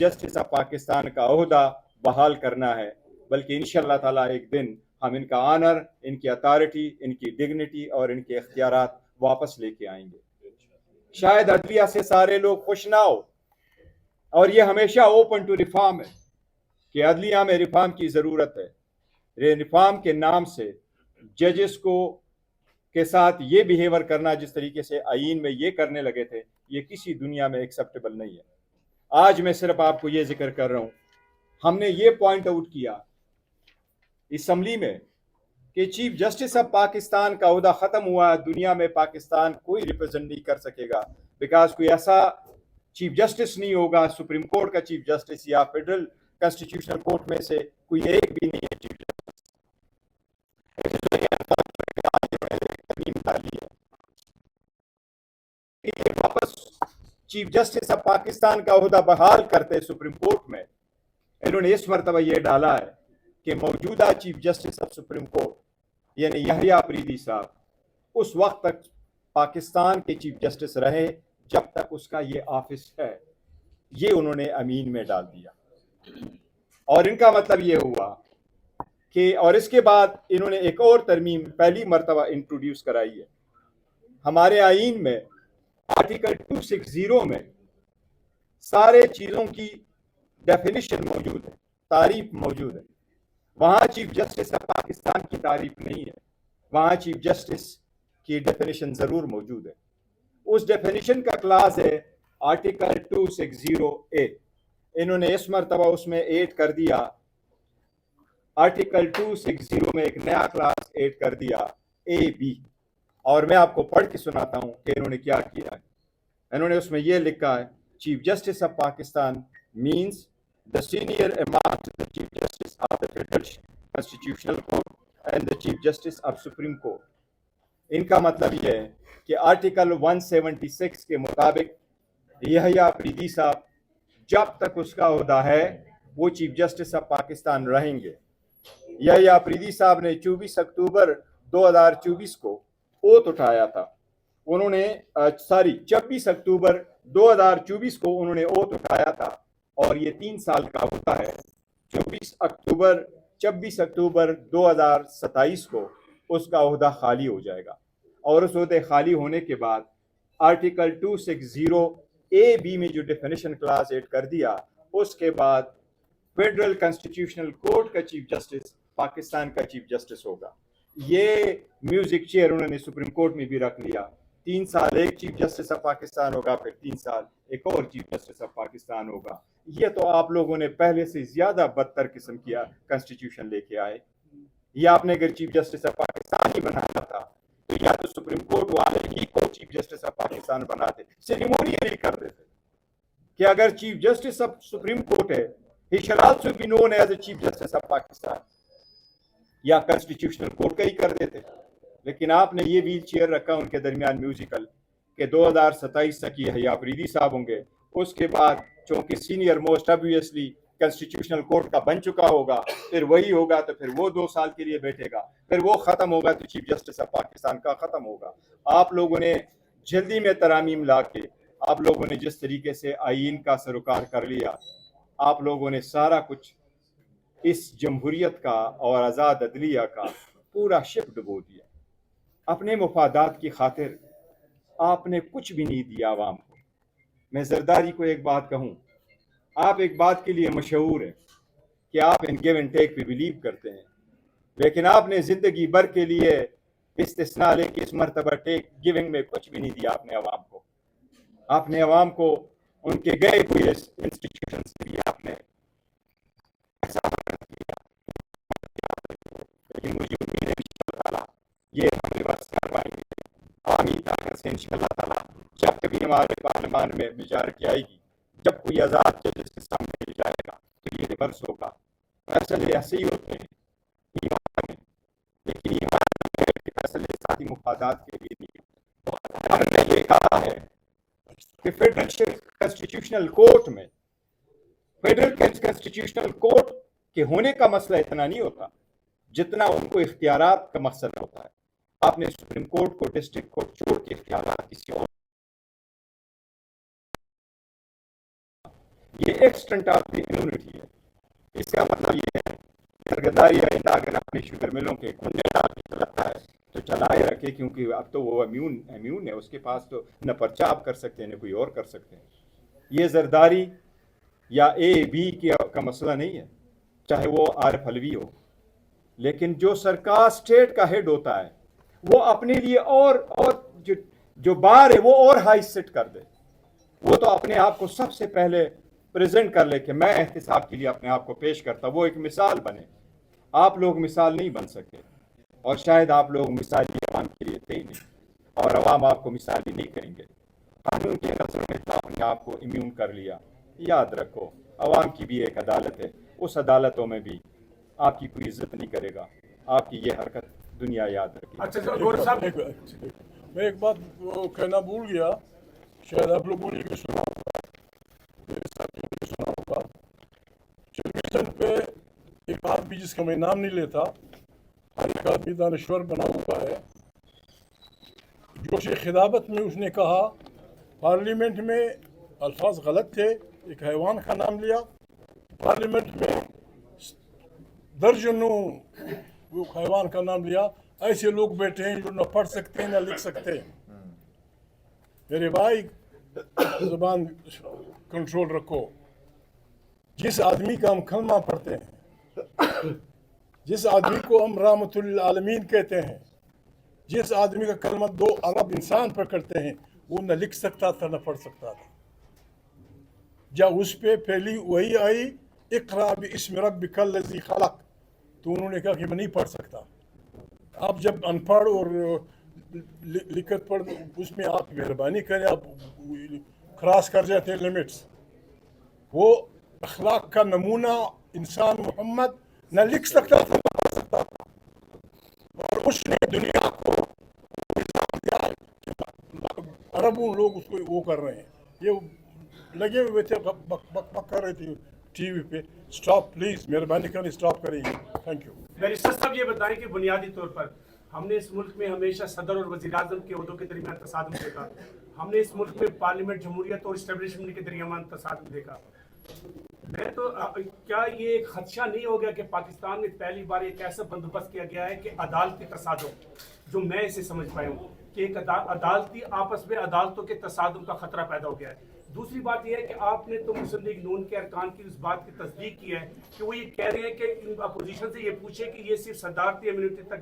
Justice of Pakistan का ओहदा बहाल करना है, बल्कि इंशाअल्लाह ताला एक दिन हम इनका ऑनर, इनकी अथॉरिटी, इनकी डिग्निटी और इनके इख्तियारात वापस लेके आएंगे। शायद अदलिया से सारे लोग खुश ना हो, और ये हमेशा ओपन टू रिफॉर्म है कि अदलिया में रिफॉर्म की ज़रूरत है। रिफॉर्म के नाम से जजेस को के साथ ये बिहेवियर करना जिस तरीके से आईन में ये करने लगे थे, ये किसी दुनिया में एक्सेप्टेबल नहीं है। आज मैं सिर्फ आपको ये जिक्र कर रहा हूँ, हमने ये पॉइंट आउट किया असम्बली में कि चीफ जस्टिस ऑफ पाकिस्तान का ओहदा ख़त्म हुआ, दुनिया में पाकिस्तान कोई रिप्रेजेंट नहीं कर सकेगा, बिकॉज कोई ऐसा चीफ जस्टिस नहीं होगा, सुप्रीम कोर्ट का चीफ जस्टिस या फेडरल कॉन्स्टिट्यूशनल कोर्ट में से कोई एक भी नहीं है चीफ जस्टिस। वापस चीफ जस्टिस ऑफ पाकिस्तान का ओहदा बहाल करते सुप्रीम कोर्ट में इन्होंने इस मरतबा ये डाला है कि मौजूदा chief justice of supreme court यानी यहया अफरीदी साहब उस वक्त तक पाकिस्तान के चीफ जस्टिस रहे जब तक उसका ये ऑफिस है। ये उन्होंने अमीन में डाल दिया, और इनका मतलब ये हुआ कि, और इसके बाद इन्होंने एक और तरमीम पहली मरतबा इंट्रोड्यूस कराई है हमारे आईन में। आर्टिकल 260 में सारे चीज़ों की डेफिनेशन मौजूद है, तारीफ मौजूद है। वहाँ चीफ जस्टिस ऑफ पाकिस्तान की तारीफ नहीं है, वहाँ चीफ जस्टिस की डेफिनेशन ज़रूर मौजूद है। उस डेफिनेशन का क्लास है आर्टिकल 260A। इन्होंने इस मरतबा उसमें ऐड कर दिया, आर्टिकल 260 में एक नया क्लास ऐड कर दिया AB, और मैं आपको पढ़ के सुनाता हूँ कि इन्होंने क्या किया है। इन्होंने उसमें यह लिखा है, chief justice of Pakistan means the senior amongst the Chief Justice of the Federal Constitutional Court and the Chief Justice of Supreme Court। इनका मतलब यह है कि आर्टिकल 176 के मुताबिक यहया अफरीदी साहब जब तक उसका ओहदा है वो चीफ जस्टिस ऑफ पाकिस्तान रहेंगे। यहया अफरीदी साहब ने 24 अक्टूबर 2024 को ओथ उठाया था। उन्होंने 26 अक्टूबर 2024 को उन्होंने ओथ उठाया था, और ये 3 साल का होता है। 26 अक्टूबर 2027 को उसका ओहदा खाली हो जाएगा, और उस ओहदे खाली होने के बाद आर्टिकल 260AB में जो डेफिनेशन क्लास ऐड कर दिया, उसके बाद फेडरल कॉन्स्टिट्यूशनल कोर्ट का चीफ जस्टिस पाकिस्तान का चीफ जस्टिस होगा। ये म्यूजिक चेयर उन्होंने सुप्रीम कोर्ट में भी रख लिया। 3 साल एक चीफ जस्टिस ऑफ पाकिस्तान होगा, फिर 3 साल एक और चीफ जस्टिस ऑफ पाकिस्तान होगा। ये तो आप लोगों ने पहले से ज्यादा बदतर किस्म किया कॉन्स्टिट्यूशन लेके आए। ये आपने अगर चीफ जस्टिस ऑफ पाकिस्तान ही बनाना था तो या तो सुप्रीम कोर्ट वाले ही को चीफ जस्टिस ऑफ पाकिस्तान बनाते, सेरेमोनियली कर देते कि अगर chief justice of supreme court है, he shall also be known as a chief justice of Pakistan, या कॉन्स्टिट्यूशनल कोर्ट का ही कर देते। लेकिन आपने ये व्हील चेयर रखा उनके दरमियान म्यूजिकल के 2027 तक यहया अफरीदी साहब होंगे। उसके बाद चूंकि senior most obviously constitutional court का बन चुका होगा, फिर वही होगा, तो फिर वो 2 साल के लिए बैठेगा, फिर वो खत्म होगा तो चीफ जस्टिस ऑफ पाकिस्तान का खत्म होगा। आप लोगों ने जल्दी में तरामीम ला के, आप लोगों ने जिस तरीके से आईन का सरोकार कर लिया, आप लोगों ने सारा कुछ इस जमहूरियत का और आज़ाद अदलिया का पूरा शिप डुबो दिया। अपने मुफादात की खातिर आपने कुछ भी नहीं दिया आवाम को। मैं जरदारी को एक बात कहूँ, आप एक बात के लिए मशहूर है कि आप इन गिव एंड टेक पे बिलीव करते हैं, लेकिन आपने ज़िंदगी भर के लिए इस्तिस्ना लेके इस मरतबा टेक गिविंग में कुछ भी नहीं दिया अपने आवाम को। आपने आवाम को उनके गए हुए इंस्टीट्यूशन से भी आपने ऐसा किया। लेकिन मुझे उम्मीद है इंशाअल्लाह ये हमारे पास कार्रवाई आवामी ताकत से इंशाअल्लाह ताला जब कभी हमारे पार्लियामान में मेजॉरिटी आएगी, जब कोई आज़ाद जजेस के सामने ले जाएगा तो ये रिवर्स होगा। फैसले ऐसे ही होते हैं ईमान में, लेकिन ईमान में फैसले साथी मुफादात के लिए नहीं। हमने ये कहा है कि फेडरल कॉन्स्टिट्यूशनल कोर्ट में, फेडरल कॉन्स्टिट्यूशनल कोर्ट के होने का मसला इतना नहीं होता जितना उनको इख्तियारात का मकसद होता है। आपने सुप्रीम कोर्ट को डिस्ट्रिक्ट कोर्ट छोड़ के इख्तियारात किसी और, یہ ایکسٹنٹ آف دی امیونٹی ہے. اس کا مطلب یہ ہے کہ غداری آئندہ اگر اپنے شوگر ملوں کے کنڈے ڈال کے چلاتا ہے تو چلائے رکھے، کیونکہ اب تو وہ امیون ہے، اس کے پاس تو نہ پرچہ آپ کر سکتے ہیں نہ کوئی اور کر سکتے ہیں. یہ زرداری یا اے بی کا مسئلہ نہیں ہے، چاہے وہ عارف حلوی ہو، لیکن جو سرکار اسٹیٹ کا ہیڈ ہوتا ہے وہ اپنے لیے اور جو بار ہے وہ اور ہائی سیٹ کر دے. وہ تو اپنے آپ کو سب سے پہلے پریزنٹ کر لے کہ میں احتساب کے لیے اپنے آپ کو پیش کرتا، وہ ایک مثال بنے. آپ لوگ مثال نہیں بن سکے، اور شاید آپ لوگ مثالی عوام کے لیے تھے ہی نہیں، اور عوام آپ کو مثالی نہیں کریں گے. قانون کے نظر میں تو اپنے آپ کو امیون کر لیا. یاد رکھو عوام کی بھی ایک عدالت ہے، اس عدالتوں میں بھی آپ کی کوئی عزت نہیں کرے گا. آپ کی یہ حرکت دنیا یاد رکھے. اچھا گور صاحب، میں ایک بات کہنا بھول گیا، شاید آپ لوگوں نے بھی سنا ہوگا. ٹیلی ویژن پہ ایک آدمی جس کا میں نام نہیں لیتا، ہر ایک آدمی دانشور بنا ہوا ہے، جوش خطابت میں اس نے کہا پارلیمنٹ میں الفاظ غلط تھے، ایک حیوان کا نام لیا. پارلیمنٹ میں درجنوں وہ حیوان کا نام لیا. ایسے لوگ بیٹھے ہیں جو نہ پڑھ سکتے ہیں نہ لکھ سکتے ہیں. میرے بھائی زبان کنٹرول رکھو. جس آدمی کا ہم کلمہ پڑھتے ہیں، جس آدمی کو ہم رحمت للعالمین کہتے ہیں، جس آدمی کا کلمہ 2 ارب انسان پر کرتے ہیں، وہ نہ لکھ سکتا تھا نہ پڑھ سکتا تھا. جب اس پہ پہلی وہی آئی اقرا باسم ربک الذی خلق، تو انہوں نے کہا کہ میں نہیں پڑھ سکتا. آپ جب ان پڑھ اور لکھت پڑھ، اس میں آپ مہربانی کریں، آپ کراس کر جاتے ہیں لمٹس. وہ اخلاق کا نمونہ انسان محمد نہ لکھ سکتا تھا نہ پڑھ سکتا تھا، اور اس نے دنیا کو عربوں لوگ اس کو وہ کر رہے ہیں. یہ لگے ہوئے تھے بک بک بک کر رہے تھے ٹی وی پہ. اسٹاپ پلیز، مہربانی کریں اسٹاپ کریں. Thank you. بیرسٹر صاحب یہ بتائیں کہ بنیادی طور پر ہم نے اس ملک میں ہمیشہ صدر اور وزیر اعظم کے عہدوں کے درمیان تصادم دیکھا. ہم نے اس ملک میں پارلیمنٹ، جمہوریت اور اسٹیبلشمنٹ کے درمیان تصادم دیکھا. میں تو کیا یہ ایک خدشہ نہیں ہو گیا کہ پاکستان میں پہلی بار ایک ایسا بندوبست کیا گیا ہے کہ عدالتی تصادم، جو میں اسے سمجھ پایا ہوں کہ ایک عدالتی آپس میں عدالتوں کے تصادم کا خطرہ پیدا ہو گیا ہے. دوسری بات یہ ہے کہ آپ نے تو مسلم لیگ نون کے ارکان کی اس بات کی تصدیق کی ہے کہ وہ یہ کہہ رہے ہیں کہ اپوزیشن سے یہ پوچھے کہ یہ صرف صدارتی امیونٹی تک